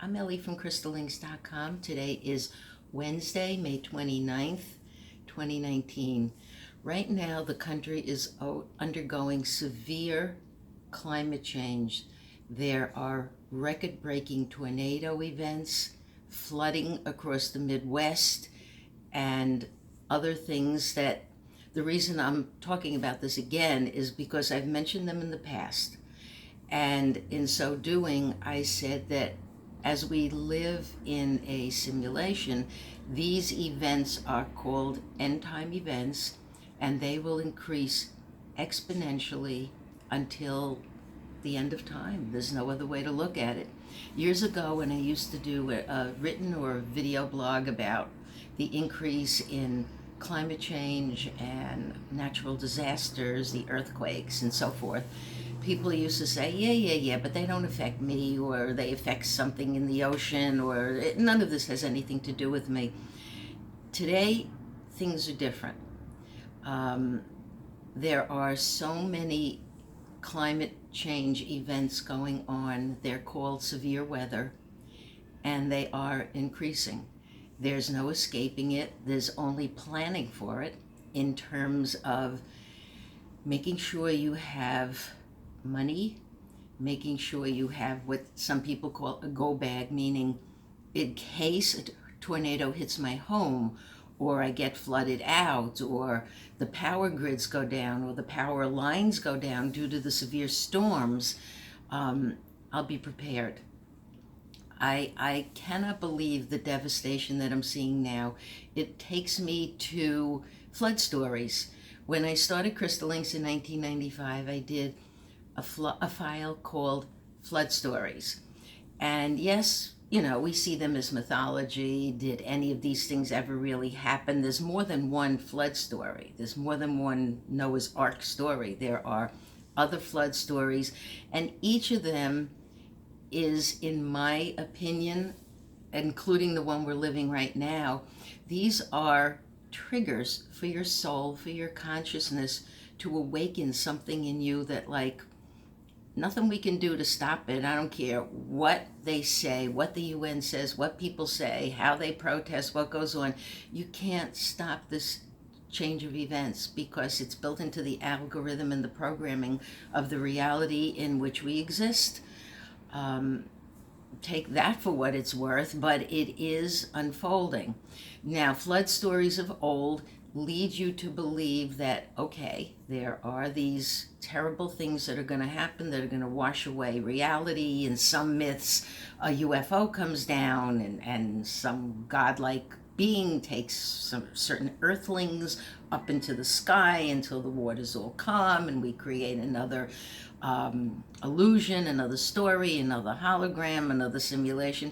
I'm Ellie from crystallinks.com. Today is Wednesday, May 29th, 2019. Right now, the country is undergoing severe climate change. There are record-breaking tornado events, flooding across the Midwest, and other things that the reason I'm talking about this again is because I've mentioned them in the past. And in so doing, I said that as we live in a simulation, these events are called end time events, and they will increase exponentially until the end of time. There's no other way to look at it. Years ago, when I used to do a written or video blog about the increase in climate change and natural disasters, the earthquakes and so forth, people used to say, yeah, but they don't affect me, or they affect something in the ocean, or none of this has anything to do with me. Today, things are different. There are so many climate change events going on. They're called severe weather, and they are increasing. There's no escaping it. There's only planning for it in terms of making sure you have money, making sure you have what some people call a go bag, meaning in case a tornado hits my home, or I get flooded out, or the power grids go down, or the power lines go down due to the severe storms, I'll be prepared. I cannot believe the devastation that I'm seeing now. It takes me to flood stories. When I started Crystal Links in 1995, I did a file called Flood Stories. And yes, we see them as mythology. Did any of these things ever really happen? There's more than one flood story. There's more than one Noah's Ark story. There are other flood stories, and each of them is, in my opinion, including the one we're living right now, these are triggers for your soul, for your consciousness, to awaken something in you that, like, nothing we can do to stop it. I don't care what they say, what the UN says, what people say, how they protest, what goes on. You can't stop this change of events because it's built into the algorithm and the programming of the reality in which we exist. Take that for what it's worth, but it is unfolding. Now, flood stories of old lead you to believe that, okay, there are these terrible things that are going to happen that are going to wash away reality. In some myths, a UFO comes down, and some godlike being takes some certain earthlings up into the sky until the waters all calm, and we create another illusion, another story, another hologram, another simulation.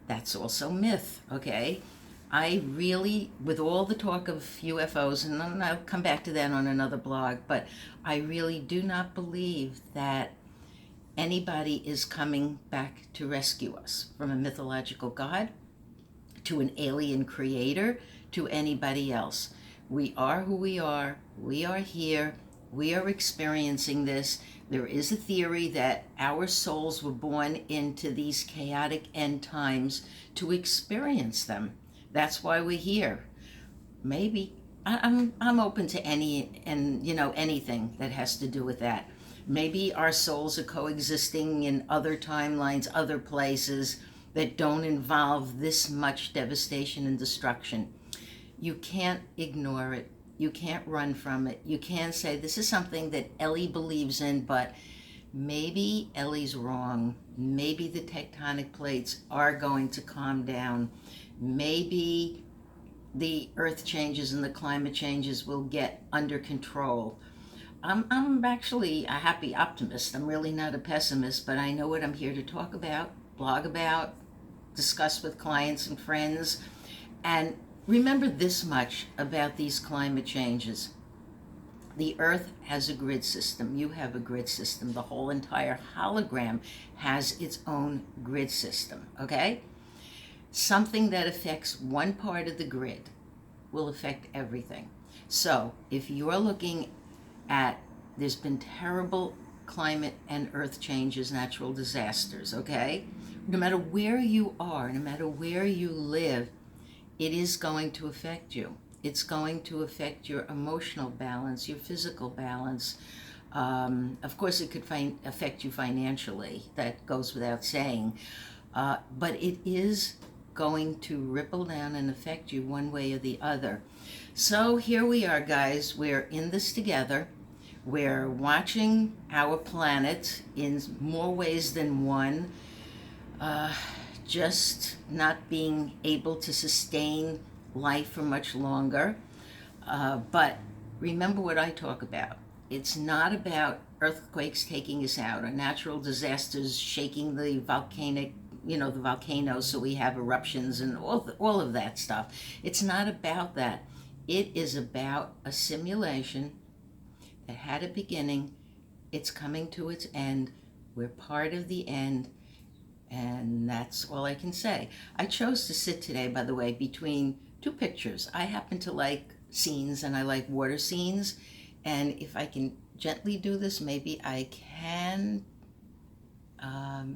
That's also myth, okay? I really, with all the talk of UFOs, and I'll come back to that on another blog, but I really do not believe that anybody is coming back to rescue us, from a mythological god to an alien creator to anybody else. We are who we are. We are here. We are experiencing this. There is a theory that our souls were born into these chaotic end times to experience them. That's why we're here. Maybe. I'm open to anything that has to do with that. Maybe our souls are coexisting in other timelines, other places that don't involve this much devastation and destruction. You can't ignore it. You can't run from it. You can't say, this is something that Ellie believes in, but maybe Ellie's wrong. Maybe the tectonic plates are going to calm down. Maybe the earth changes and the climate changes will get under control. I'm actually a happy optimist. I'm really not a pessimist, but I know what I'm here to talk about, blog about, discuss with clients and friends. And remember this much about these climate changes. The earth has a grid system. You have a grid system. The whole entire hologram has its own grid system, okay? Something that affects one part of the grid will affect everything. So if you're looking at, there's been terrible climate and earth changes, natural disasters, okay? no matter where you are, no matter where you live, it is going to affect you. It's going to affect your emotional balance, your physical balance. Of course, it could affect you financially. That goes without saying. But it is going to ripple down and affect you one way or the other. So here we are, guys. We're in this together. We're watching our planet in more ways than one, just not being able to sustain life for much longer. But remember what I talk about. It's not about earthquakes taking us out or natural disasters shaking the volcanic, the volcanoes so we have eruptions and all of that stuff. It's not about that. It is about a simulation that had a beginning. It's coming to its end. We're part of the end. And that's all I can say. I chose to sit today, by the way, between two pictures. I happen to like scenes and I like water scenes. And if I can gently do this, maybe I can.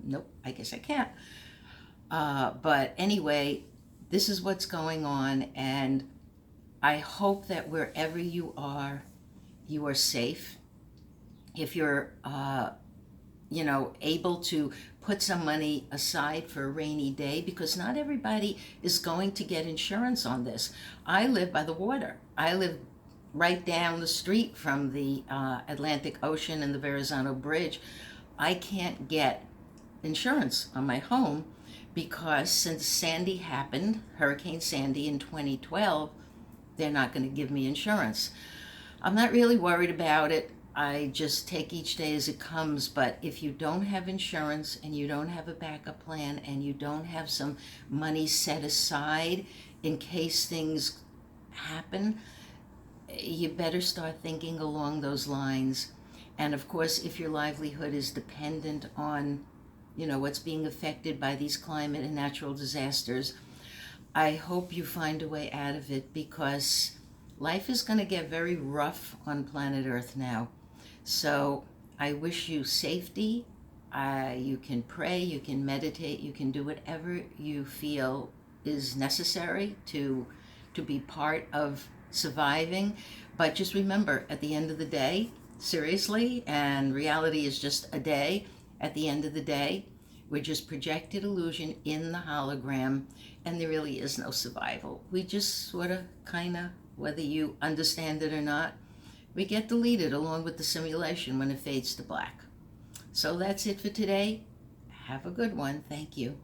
Nope, I guess I can't. But anyway, this is what's going on. And I hope that wherever you are safe. If you're, able to put some money aside for a rainy day, because not everybody is going to get insurance on this. I live by the water. I live right down the street from the Atlantic Ocean and the Verrazano Bridge. I can't get insurance on my home because since Sandy happened, Hurricane Sandy in 2012, they're not going to give me insurance. I'm not really worried about it. I just take each day as it comes. But if you don't have insurance and you don't have a backup plan and you don't have some money set aside in case things happen, you better start thinking along those lines. And of course, if your livelihood is dependent on, what's being affected by these climate and natural disasters, I hope you find a way out of it, because life is going to get very rough on planet Earth now. So I wish you safety. You can pray, you can meditate, you can do whatever you feel is necessary to be part of surviving. But just remember, at the end of the day, seriously, and reality is just a day, at the end of the day, we're just projected illusion in the hologram, and there really is no survival. We just sort of, whether you understand it or not, we get deleted along with the simulation when it fades to black. So that's it for today. Have a good one. Thank you.